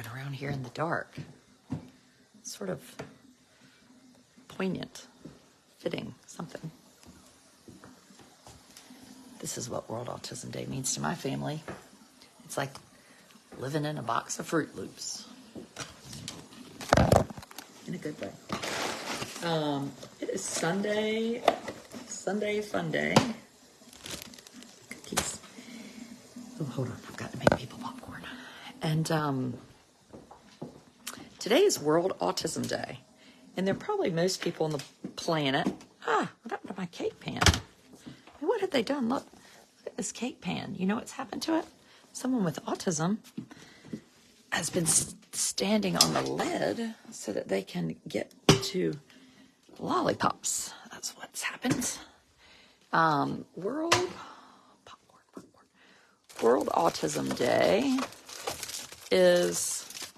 walking around here in the dark. Sort of poignant, fitting, something. This is what World Autism Day means to my family. It's like living in a box of Fruit Loops. In a good way. It is Sunday fun day. Cookies. Oh, hold on, I've got to make people popcorn. And today is World Autism Day. And there are probably most people on the planet. What happened to my cake pan? What had they done? Look at this cake pan. You know what's happened to it? Someone with autism has been standing on the lid so that they can get to lollipops. That's what's happened. World Autism Day is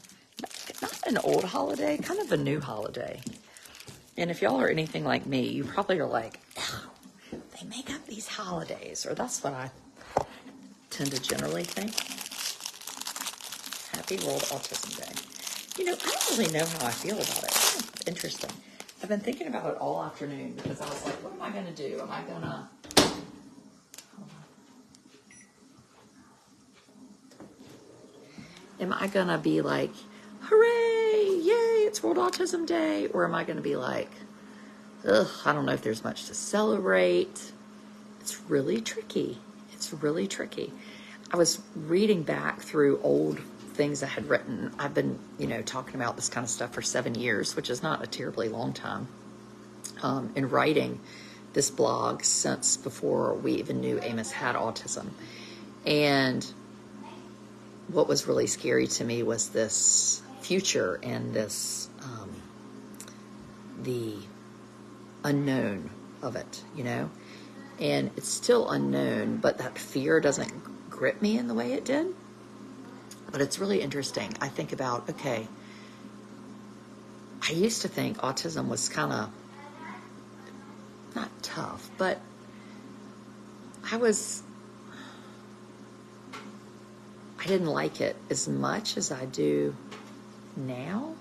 not an old holiday, kind of a new holiday. And if y'all are anything like me, you probably are like, oh, they make up these holidays, or that's what I tend to generally think. Happy World Autism Day. You know, I don't really know how I feel about it. It's interesting. I've been thinking about it all afternoon because I was like, what am I going to do? Am I going to... Am I going to be like, hooray, yay, it's World Autism Day? Or am I going to be like, ugh, I don't know if there's much to celebrate. It's really tricky. It's really tricky. I was reading back through old things I had written. I've been, talking about this kind of stuff for 7 years, which is not a terribly long time, in writing this blog since before we even knew Amos had autism. And what was really scary to me was this future and this, the unknown of it, and it's still unknown, but that fear doesn't grip me in the way it did. But it's really interesting. I think about, okay, I used to think autism was kind of not tough, but I didn't like it as much as I do now.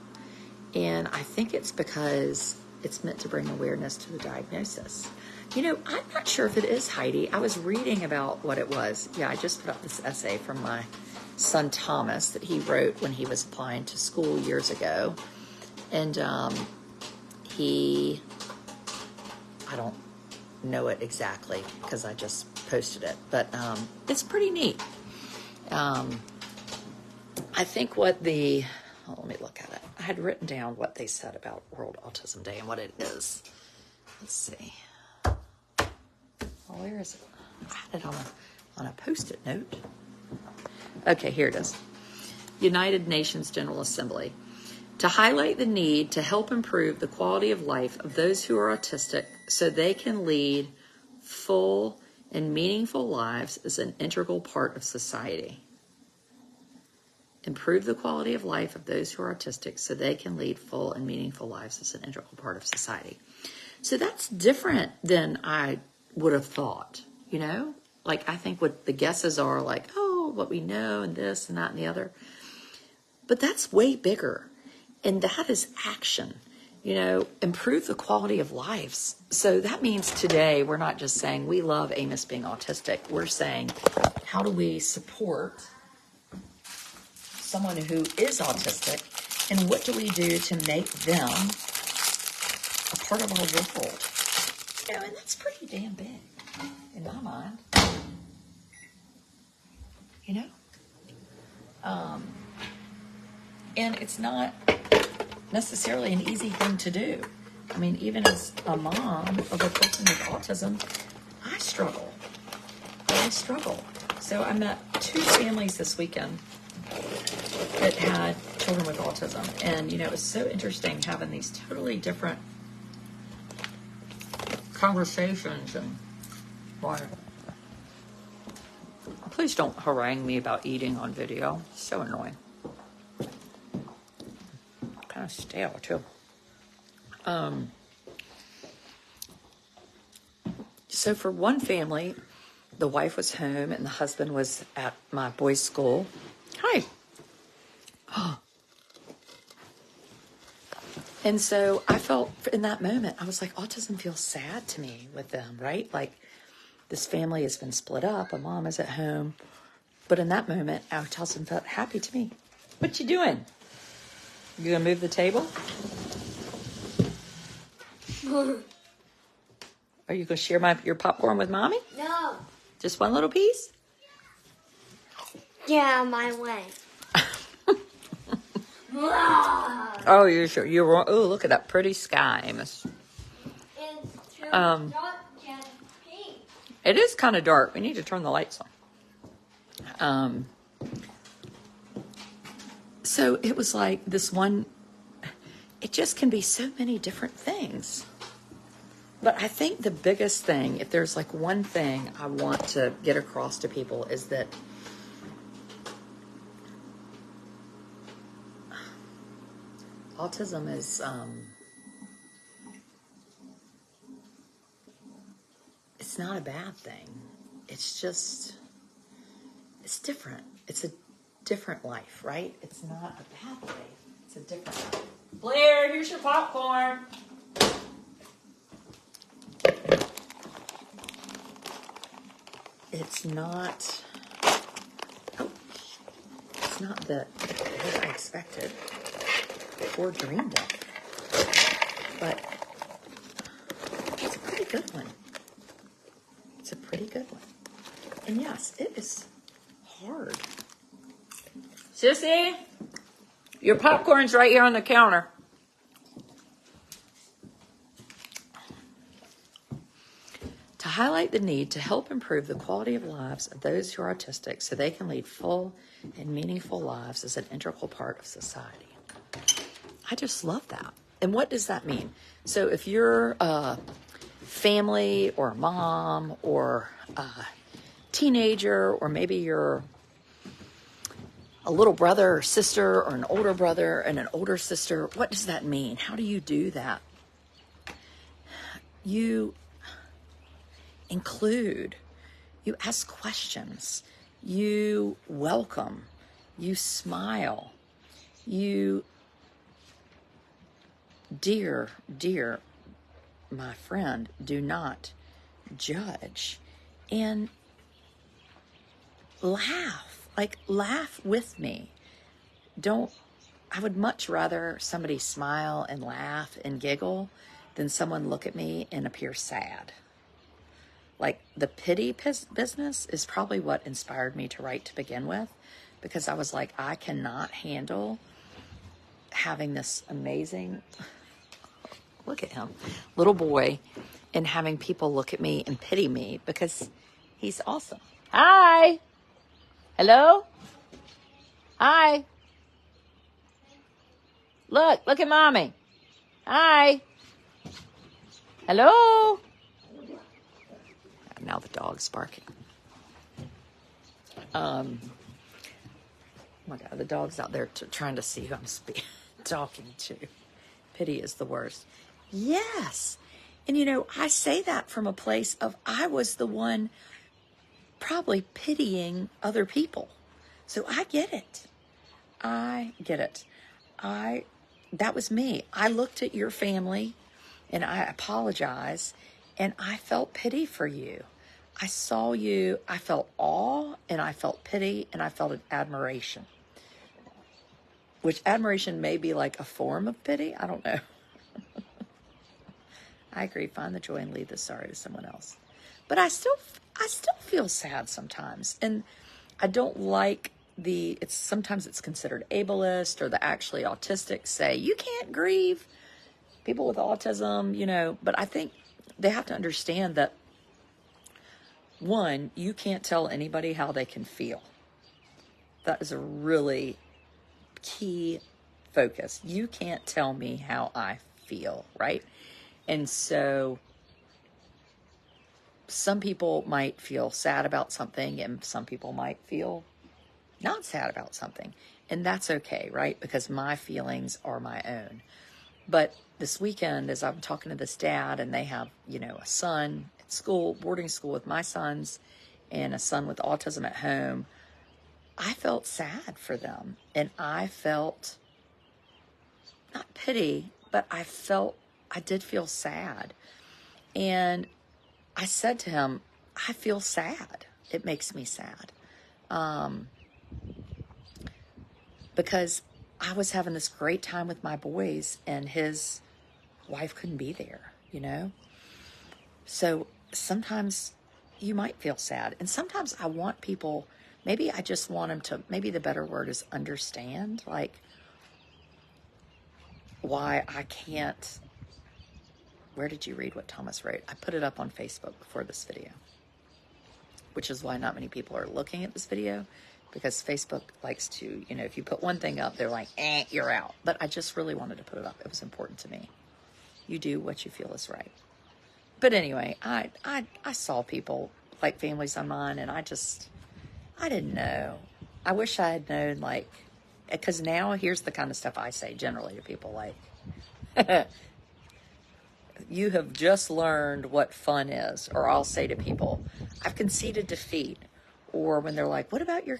And I think it's because it's meant to bring awareness to the diagnosis. I'm not sure if it is, Heidi. I was reading about what it was. Yeah, I just put up this essay from my son Thomas that he wrote when he was applying to school years ago. And I don't know it exactly because I just posted it, but it's pretty neat. I think let me look at it. I had written down what they said about World Autism Day and what it is. Let's see. Well, where is it? I had it on a Post-it note. Okay, here it is. United Nations General Assembly. To highlight the need to help improve the quality of life of those who are autistic so they can lead full and meaningful lives is an integral part of society. Improve the quality of life of those who are autistic so they can lead full and meaningful lives is an integral part of society. So that's different than I would have thought, Like, I think what the guesses are like, oh, what we know and this and that and the other. But that's way bigger. And that is action, improve the quality of lives. So that means today we're not just saying we love Amos being autistic. We're saying, how do we support someone who is autistic, and what do we do to make them a part of our world? And that's pretty damn big in my mind. And it's not necessarily an easy thing to do. I mean, even as a mom of a person with autism, I struggle. So I met 2 families this weekend that had children with autism. And, it was so interesting having these totally different conversations. And please don't harangue me about eating on video. It's so annoying. Kind of stale, too. So for one family, the wife was home and the husband was at my boys' school. Hi. Oh, And so I felt in that moment, I was like, autism feels sad to me with them, right? Like this family has been split up. A mom is at home. But in that moment, autism felt happy to me. What you doing? You gonna move the table? Are you gonna share your popcorn with mommy? No. Just one little piece? Yeah, my way. Oh, you're sure? You're wrong. Oh, look at that pretty sky, Amos. It's too Um, dark and pink. It is kind of dark. We need to turn the lights on. So it was like this one, it just can be so many different things. But I think the biggest thing, if there's like one thing I want to get across to people, is that autism is, it's not a bad thing. It's just, it's different. It's a different life, right? It's not a bad life. It's a different life. Blair, here's your popcorn. It's not, it's not what I expected or dreamed of, but it's a pretty good one. It's a pretty good one. And yes, it is hard. Sissy, your popcorn's right here on the counter. To highlight the need to help improve the quality of lives of those who are autistic so they can lead full and meaningful lives is an integral part of society. I just love that. And what does that mean? So if you're a family or a mom or a teenager, or maybe you're a little brother or sister or an older brother and an older sister, what does that mean? How do you do that? You include, you ask questions, you welcome, you smile, you, dear my friend, do not judge, and laugh with me. I would much rather somebody smile and laugh and giggle than someone look at me and appear sad. Like the pity business is probably what inspired me to write to begin with, because I was like, I cannot handle having this amazing, look at him, little boy, and having people look at me and pity me because he's awesome. Hi. Hello. Hi. Look at mommy. Hi. Hello. Now the dog's barking. Oh my God, the dog's out there trying to see who I'm talking to. Pity is the worst. Yes. And I say that from a place of I was the one probably pitying other people. So I get it. That was me. I looked at your family and I apologize, and I felt pity for you. I saw you, I felt awe, and I felt pity, and I felt admiration. Which admiration may be like a form of pity. I don't know. I agree. Find the joy and leave the sorrow to someone else. But I still feel sad sometimes. And I don't like sometimes it's considered ableist, or the actually autistic say, you can't grieve people with autism, but I think they have to understand that, one, you can't tell anybody how they can feel. That is a really key focus. You can't tell me how I feel, right? And so some people might feel sad about something, and some people might feel not sad about something. And that's okay, right? Because my feelings are my own. But this weekend, as I'm talking to this dad, and they have, a son at school, boarding school with my sons, and a son with autism at home, I felt sad for them. And I felt not pity, but I did feel sad. And I said to him, I feel sad. It makes me sad. Because I was having this great time with my boys and his wife couldn't be there, you know? So sometimes you might feel sad. And sometimes I want people, maybe I just want them to, maybe the better word is understand, like, why I can't. Where did you read what Thomas wrote? I put it up on Facebook before this video, which is why not many people are looking at this video, because Facebook likes to, you know, if you put one thing up, they're like, you're out. But I just really wanted to put it up. It was important to me. You do what you feel is right. But anyway, I saw people like families on mine, and I didn't know. I wish I had known, like, because now here's the kind of stuff I say generally to people, like, you have just learned what fun is. Or I'll say to people, I've conceded defeat. Or when they're like, what about your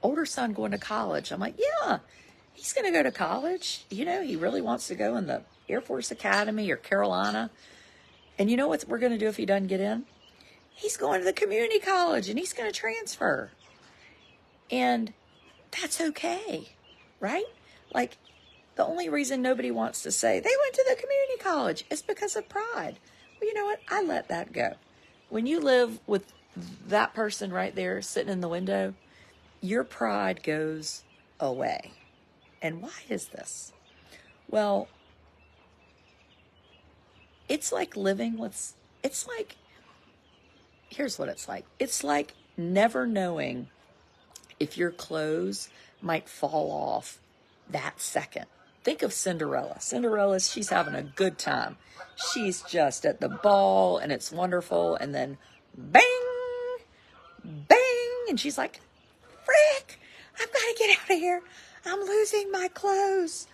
older son going to college? I'm like, yeah, he's going to go to college. You know, he really wants to go in the Air Force Academy or Carolina. And you know what we're going to do if he doesn't get in? He's going to the community college and he's going to transfer. And that's okay, right? Like, the only reason nobody wants to say they went to the community college is because of pride. Well, you know what? I let that go. When you live with that person right there sitting in the window, your pride goes away. And why is this? Well, it's like living with, it's like, here's what it's like. It's like never knowing if your clothes might fall off that second. Think of Cinderella. Cinderella, she's having a good time. She's just at the ball and it's wonderful. And then bang, bang. And she's like, frick, I've got to get out of here. I'm losing my clothes.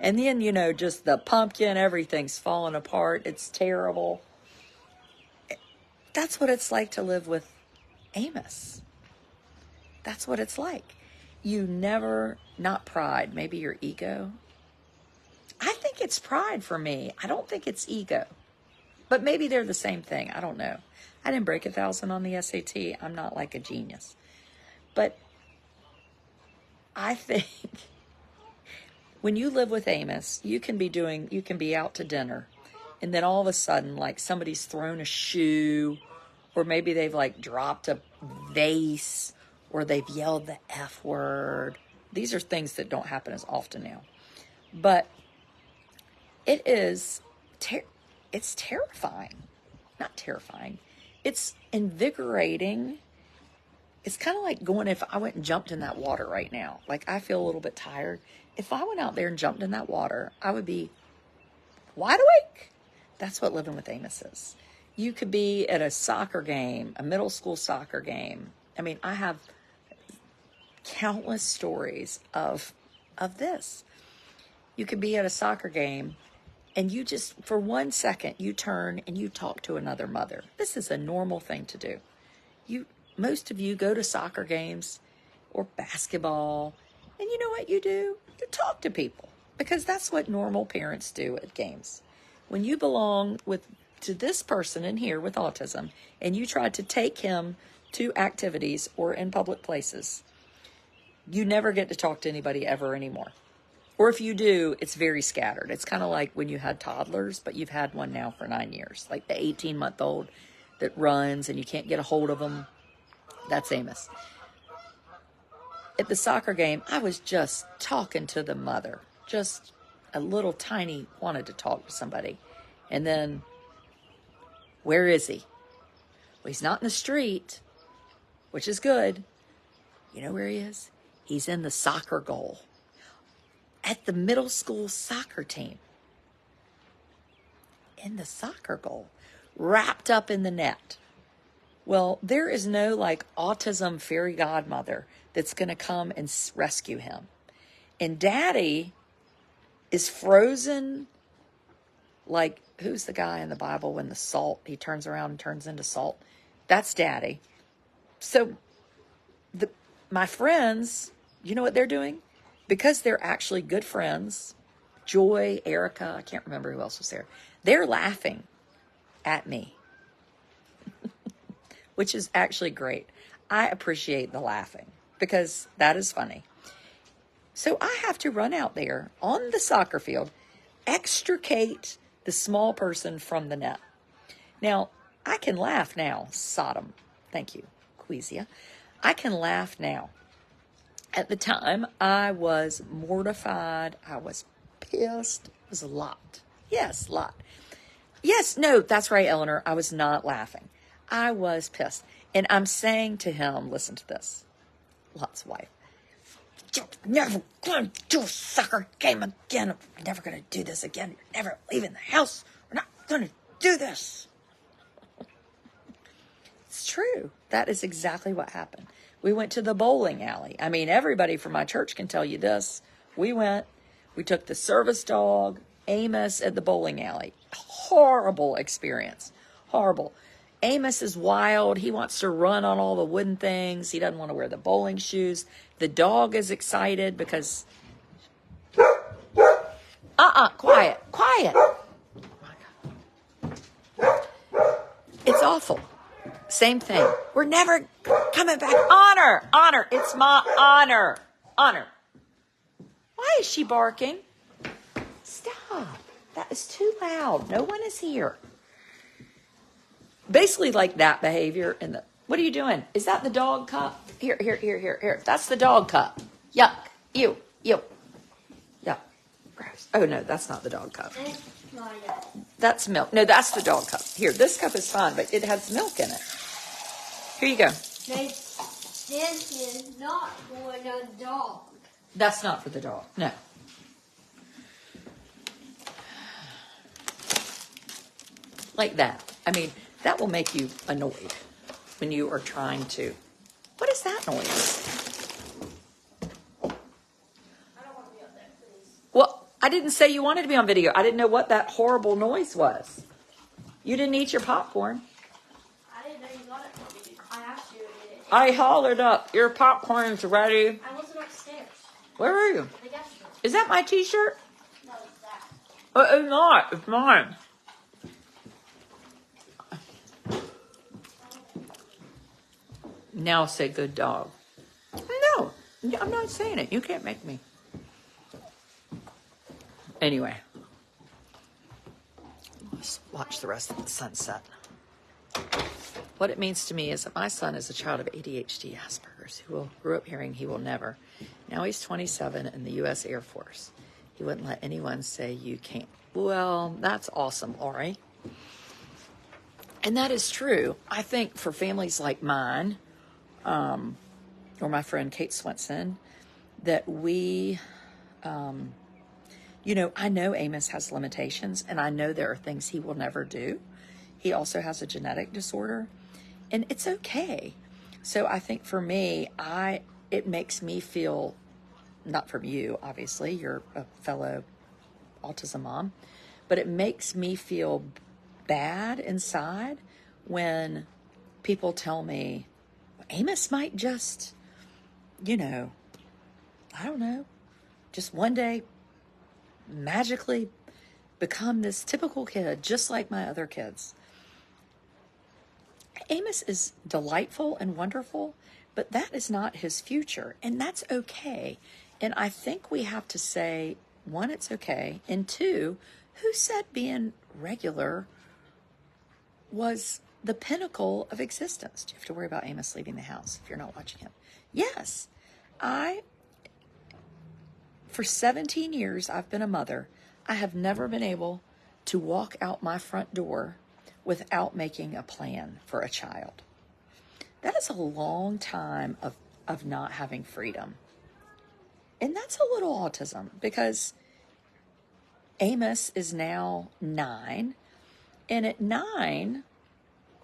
And then, you know, just the pumpkin, everything's falling apart. It's terrible. That's what it's like to live with Amos. That's what it's like. You never, not pride, maybe your ego. I think it's pride for me. I don't think it's ego. But maybe they're the same thing. I don't know. I didn't break 1,000 on the SAT. I'm not like a genius. But I think when you live with Amos, you can be out to dinner. And then all of a sudden, like somebody's thrown a shoe, or maybe they've like dropped a vase, or they've yelled the F word. These are things that don't happen as often now. But it is, it's terrifying. Not terrifying. It's invigorating. It's kind of like going, if I went and jumped in that water right now, like I feel a little bit tired. If I went out there and jumped in that water, I would be wide awake. That's what living with Amos is. You could be at a soccer game, a middle school soccer game. I mean, I have countless stories of this. You could be at a soccer game and you just, for 1 second, you turn and you talk to another mother. This is a normal thing to do. Most of you go to soccer games or basketball, and you know what you do? You talk to people, because that's what normal parents do at games. When you belong to this person in here with autism, and you try to take him to activities or in public places, you never get to talk to anybody ever anymore. Or if you do, it's very scattered. It's kind of like when you had toddlers, but you've had one now for 9 years, like the 18-month-old that runs and you can't get a hold of them. That's Amos. At the soccer game, I was just talking to the mother. Just a little tiny, wanted to talk to somebody. And then, where is he? Well, he's not in the street, which is good. You know where he is? He's in the soccer goal at the middle school soccer team. In the soccer goal, wrapped up in the net. Well, there is no like autism fairy godmother that's going to come and rescue him. And Daddy is frozen. Like, who's the guy in the Bible when the salt, he turns around and turns into salt? That's Daddy. So my friends, you know what they're doing? Because they're actually good friends, Joy, Erica, I can't remember who else was there. They're laughing at me, which is actually great. I appreciate the laughing because that is funny. So I have to run out there on the soccer field, extricate the small person from the net. Now, I can laugh now, Sodom. Thank you, Queesia. I can laugh now. At the time, I was mortified. I was pissed. It was a lot. Yes, a lot. Yes, no, that's right, Eleanor. I was not laughing. I was pissed. And I'm saying to him, listen to this. Lot's wife. You're never going to do a soccer game again. We're never going to do this again. You're never leaving the house. We're not going to do this. It's true. That is exactly what happened. We went to the bowling alley. I mean, everybody from my church can tell you this. We took the service dog, Amos, at the bowling alley. Horrible experience. Horrible. Amos is wild. He wants to run on all the wooden things. He doesn't want to wear the bowling shoes. The dog is excited because... Quiet. It's awful. Same thing. We're never coming back. Honor. It's my honor. Why is she barking? Stop. That is too loud. No one is here. Basically like that behavior. What are you doing? Is that the dog cup? Here. That's the dog cup. Yuck. Ew. Yuck. Gross. Oh, no, that's not the dog cup. That's milk. No, that's the dog cup. Here, this cup is fine, but it has milk in it. Here you go. This is not for the dog. That's not for the dog. No. Like that. I mean, that will make you annoyed when you are trying to... What is that noise? I don't want to be on there, please. Well, I didn't say you wanted to be on video. I didn't know what that horrible noise was. You didn't eat your popcorn. I didn't know you got it for me. I asked you to get it. I hollered up, your popcorn's ready. I wasn't upstairs. Where are you? The guest room. Is that my t-shirt? No, it's that. It's not. It's mine. Now say good dog. No, I'm not saying it. You can't make me. Anyway, let's watch the rest of the sunset. What it means to me is that my son is a child of ADHD Asperger's who grew up hearing he will never. Now he's 27 in the U.S. Air Force. He wouldn't let anyone say you can't. Well, that's awesome, Ori. And that is true. I think for families like mine, or my friend Kate Swenson, that we, I know Amos has limitations, and I know there are things he will never do. He also has a genetic disorder, and it's okay. So I think for me, it makes me feel, not from you, obviously, you're a fellow autism mom, but it makes me feel bad inside when people tell me, Amos might just, I don't know, just one day magically become this typical kid, just like my other kids. Amos is delightful and wonderful, but that is not his future, and that's okay. And I think we have to say, one, it's okay, and two, who said being regular was the pinnacle of existence? Do you have to worry about Amos leaving the house if you're not watching him? Yes. For 17 years, I've been a mother. I have never been able to walk out my front door without making a plan for a child. That is a long time of not having freedom. And that's a little autism, because Amos is now 9. And at 9,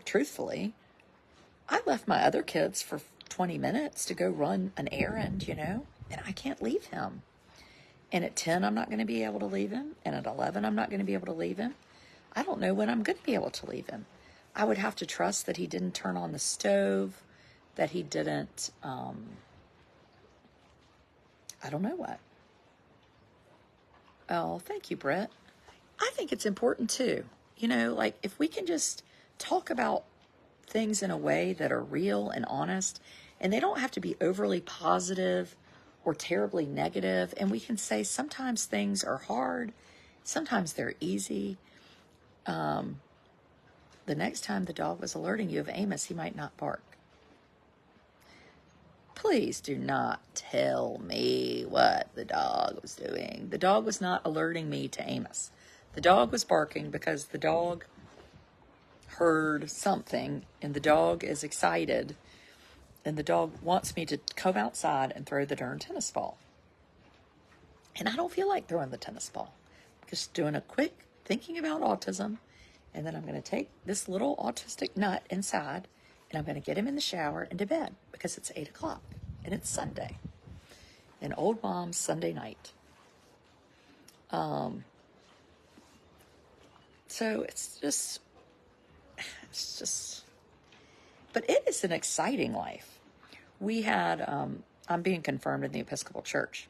truthfully, I left my other kids for 20 minutes to go run an errand, and I can't leave him. And at 10, I'm not going to be able to leave him. And at 11, I'm not going to be able to leave him. I don't know when I'm going to be able to leave him. I would have to trust that he didn't turn on the stove, that he didn't, I don't know what. Oh, thank you, Brett. I think it's important too. You know, like if we can just talk about things in a way that are real and honest, and they don't have to be overly positive or terribly negative, and we can say sometimes things are hard, sometimes they're easy. The next time the dog was alerting you of Amos, he might not bark. Please do not tell me what the dog was doing. The dog was not alerting me to Amos. The dog was barking because the dog heard something, and the dog is excited, and the dog wants me to come outside and throw the darn tennis ball. And I don't feel like throwing the tennis ball. Just doing a quick thinking about autism, and then I'm going to take this little autistic nut inside, and I'm going to get him in the shower and to bed because it's 8 o'clock and it's Sunday. And old mom's Sunday night. So it's just, but it is an exciting life. We had, I'm being confirmed in the Episcopal Church.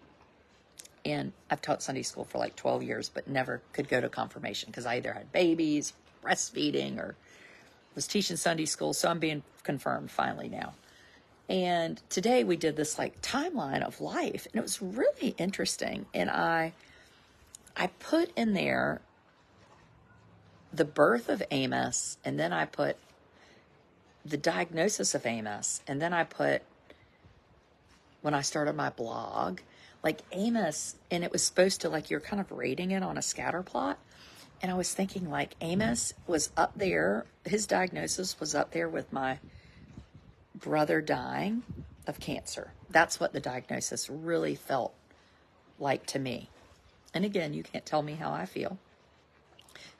And I've taught Sunday school for like 12 years, but never could go to confirmation because I either had babies, breastfeeding, or was teaching Sunday school. So I'm being confirmed finally now. And today we did this like timeline of life, and it was really interesting. And I put in there the birth of Amos, and then I put the diagnosis of Amos, and then I put when I started my blog, like Amos, and it was supposed to, like, you're kind of rating it on a scatter plot. And I was thinking, like, Amos was up there, his diagnosis was up there with my brother dying of cancer. That's what the diagnosis really felt like to me. And again, you can't tell me how I feel.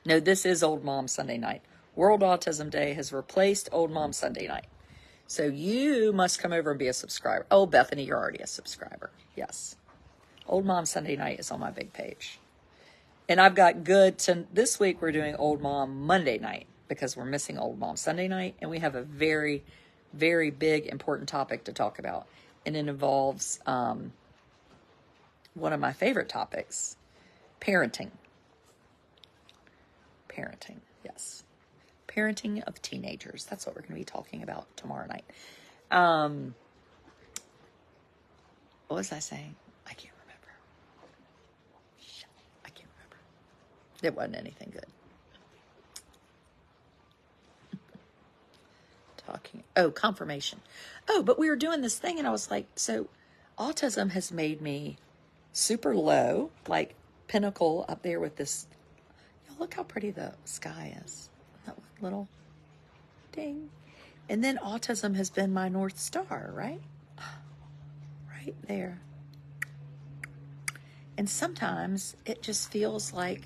No, this is Old Mom Sunday night. World Autism Day has replaced Old Mom Sunday night. So you must come over and be a subscriber. Oh, Bethany, you're already a subscriber. Yes. Old Mom Sunday night is on my big page. And I've got this week we're doing Old Mom Monday night because we're missing Old Mom Sunday night. And we have a very, very big, important topic to talk about. And it involves one of my favorite topics, parenting. Parenting, yes. Parenting of teenagers. That's what we're going to be talking about tomorrow night. What was I saying? I can't remember. I can't remember. It wasn't anything good. Confirmation. Oh, but we were doing this thing, and I was like, so autism has made me super low, like pinnacle up there with this. Look how pretty the sky is. That little ding. And then autism has been my North Star, right? Right there. And sometimes it just feels like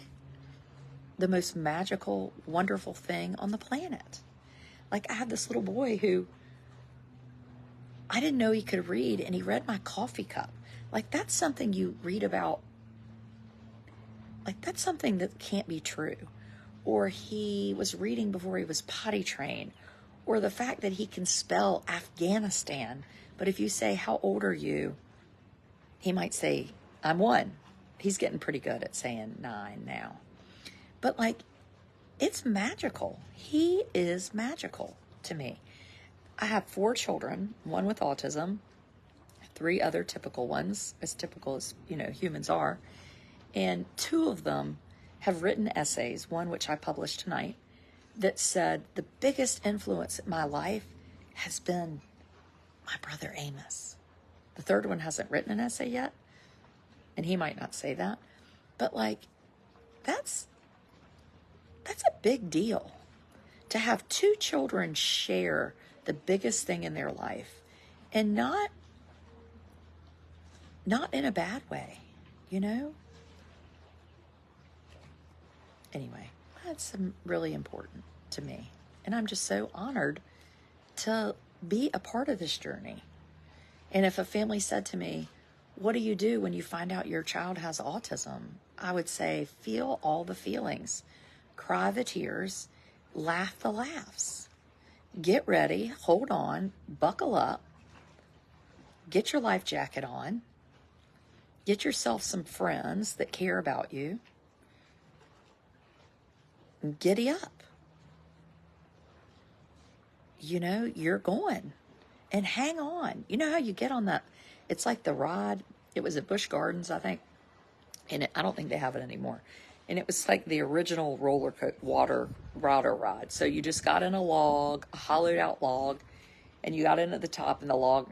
the most magical, wonderful thing on the planet. Like I had this little boy who I didn't know he could read, and he read my coffee cup. Like that's something you read about. Like that's something that can't be true. Or he was reading before he was potty trained. Or the fact that he can spell Afghanistan. But if you say, how old are you? He might say, I'm 1. He's getting pretty good at saying 9 now. But like, it's magical. He is magical to me. I have 4 children, 1 with autism, 3 other typical ones, as typical as, humans are. And 2 of them have written essays, one which I published tonight, that said the biggest influence in my life has been my brother Amos. The 3rd one hasn't written an essay yet, and he might not say that. But like, that's a big deal. To have 2 children share the biggest thing in their life, and not in a bad way, Anyway, that's really important to me. And I'm just so honored to be a part of this journey. And if a family said to me, what do you do when you find out your child has autism? I would say, feel all the feelings, cry the tears, laugh the laughs. Get ready, hold on, buckle up, get your life jacket on, Get yourself some friends that care about you. Giddy up. You know, you're going. And hang on. You know how you get on that? It's like the ride. It was at Busch Gardens, I think. And I don't think they have it anymore. And it was like the original water ride. So you just got in a log, a hollowed out log, and you got in at the top, and the log.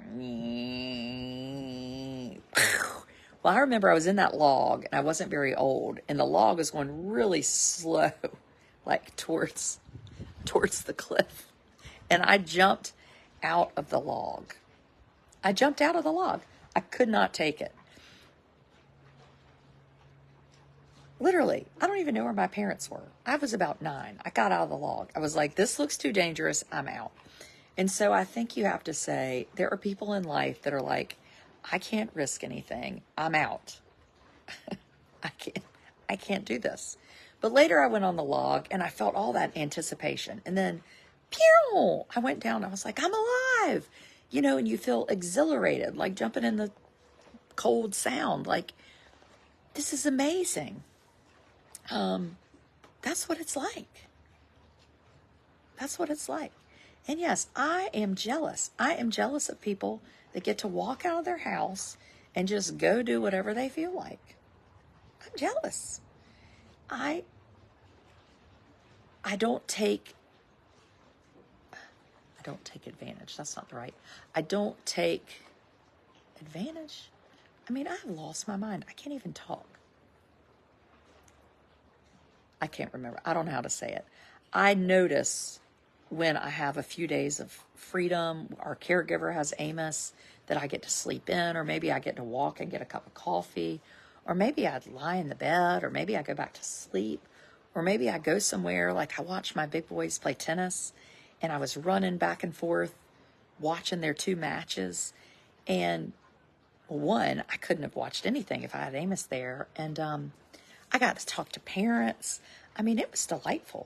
Well, I remember I was in that log, and I wasn't very old, and the log was going really slow, like towards the cliff. And I jumped out of the log. I jumped out of the log. I could not take it. Literally, I don't even know where my parents were. I was about 9. I got out of the log. I was like, this looks too dangerous. I'm out. And so I think you have to say, there are people in life that are like, I can't risk anything. I'm out. I can't do this. But later I went on the log and I felt all that anticipation. And then, pew, I went down. I was like, I'm alive. You know, and you feel exhilarated, like jumping in the cold sound. Like, this is amazing. That's what it's like. That's what it's like. And yes, I am jealous. I am jealous of people that get to walk out of their house and just go do whatever they feel like. I'm jealous. I don't take advantage. That's not right. I don't take advantage. I mean, I've lost my mind. I can't even talk. I can't remember. I don't know how to say it. I notice when I have a few days of freedom, our caregiver has Amos, that I get to sleep in, or maybe I get to walk and get a cup of coffee, or maybe I'd lie in the bed, or maybe I go back to sleep, or maybe I go somewhere, like I watch my big boys play tennis, and I was running back and forth, watching their 2 matches, and one, I couldn't have watched anything if I had Amos there, and I got to talk to parents. I mean, it was delightful.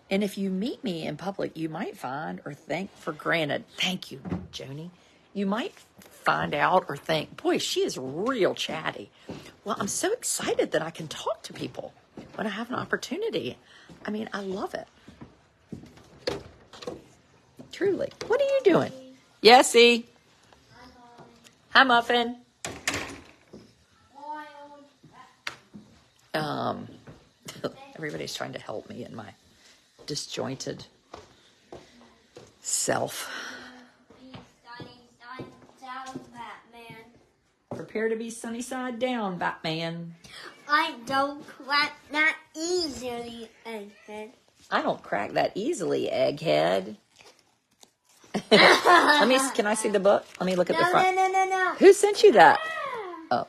And if you meet me in public, you might find or think for granted, thank you, Joni, you might find out or think, boy, she is real chatty. Well, I'm so excited that I can talk to people when I have an opportunity. I mean, I love it. Truly. What are you doing? Yessie. Hi, Muffin. Everybody's trying to help me in my disjointed self. Prepare to be sunny side down, Batman. I don't crack that easily, Egghead. I don't crack that easily, Egghead. Can I see the book? Let me look at the front. No. Who sent you that? Oh.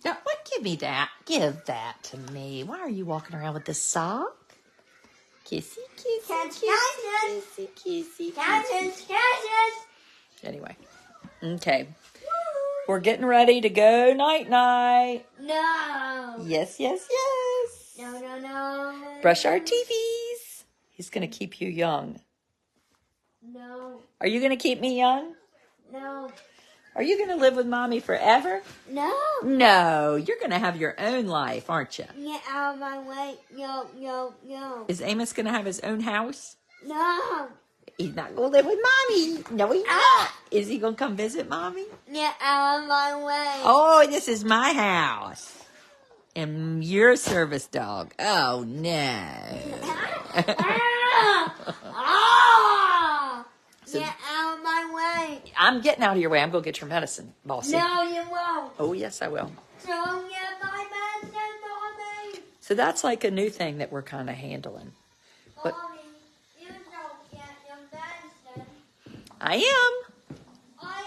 Now, what? Give me that. Give that to me. Why are you walking around with this sock? Kissy, kissy. Anyway. Okay. We're getting ready to go night-night. No. Yes. No. Brush our TVs. He's going to keep you young. No. Are you going to keep me young? No. Are you going to live with Mommy forever? No. No. You're going to have your own life, aren't you? Get out of my way. No. Is Amos going to have his own house? No. He's not going to live with Mommy. No, he's not. Is he going to come visit Mommy? Get out of my way. Oh, this is my house. And you're a service dog. Oh, no. Get out of my way. I'm getting out of your way. I'm going to get your medicine, bossy. No, you won't. Oh, yes, I will. Don't get my medicine, Mommy. So that's like a new thing that we're kind of handling. But Mommy, you don't get your medicine. I am. I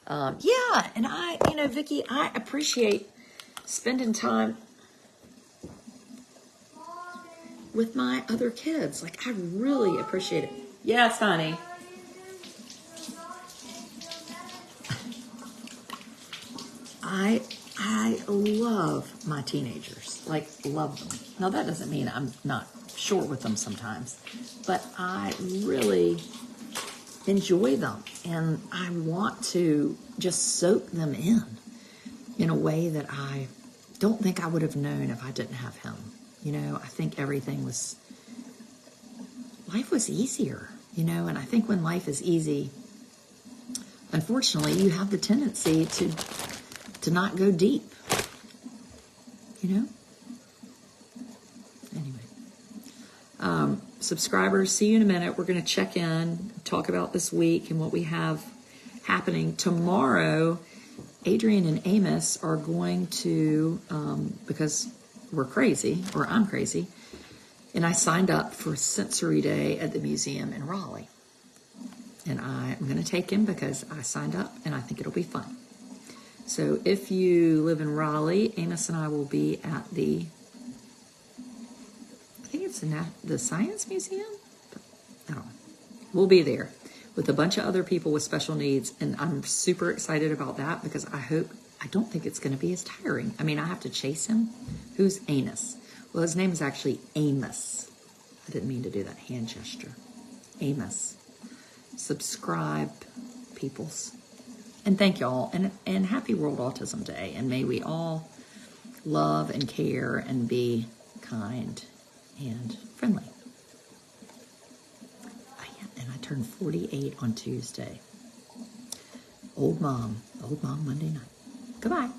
am not. Yeah, and Vicki, I appreciate spending time with my other kids. Like, I really appreciate it. Yes, honey. I love my teenagers. Like, love them. Now, that doesn't mean I'm not short with them sometimes, but I really enjoy them, and I want to just soak them in a way that I don't think I would have known if I didn't have him. You know, I think life was easier, you know, and I think when life is easy, unfortunately, you have the tendency to not go deep, you know? Anyway, subscribers, see you in a minute. We're going to check in, talk about this week and what we have happening. Tomorrow, Adrian and Amos are going to, because we're crazy, or I'm crazy, and I signed up for Sensory Day at the museum in Raleigh. And I'm going to take him because I signed up, and I think it'll be fun. So if you live in Raleigh, Amos and I will be at I think it's the Science Museum? I don't know. We'll be there with a bunch of other people with special needs, and I'm super excited about that because I don't think it's going to be as tiring. I mean, I have to chase him. Who's Amos? Well, his name is actually Amos. I didn't mean to do that hand gesture. Amos. Subscribe, peoples. And thank y'all. And happy World Autism Day. And may we all love and care and be kind and friendly. Oh, yeah, and I turned 48 on Tuesday. Old mom Monday night. Goodbye.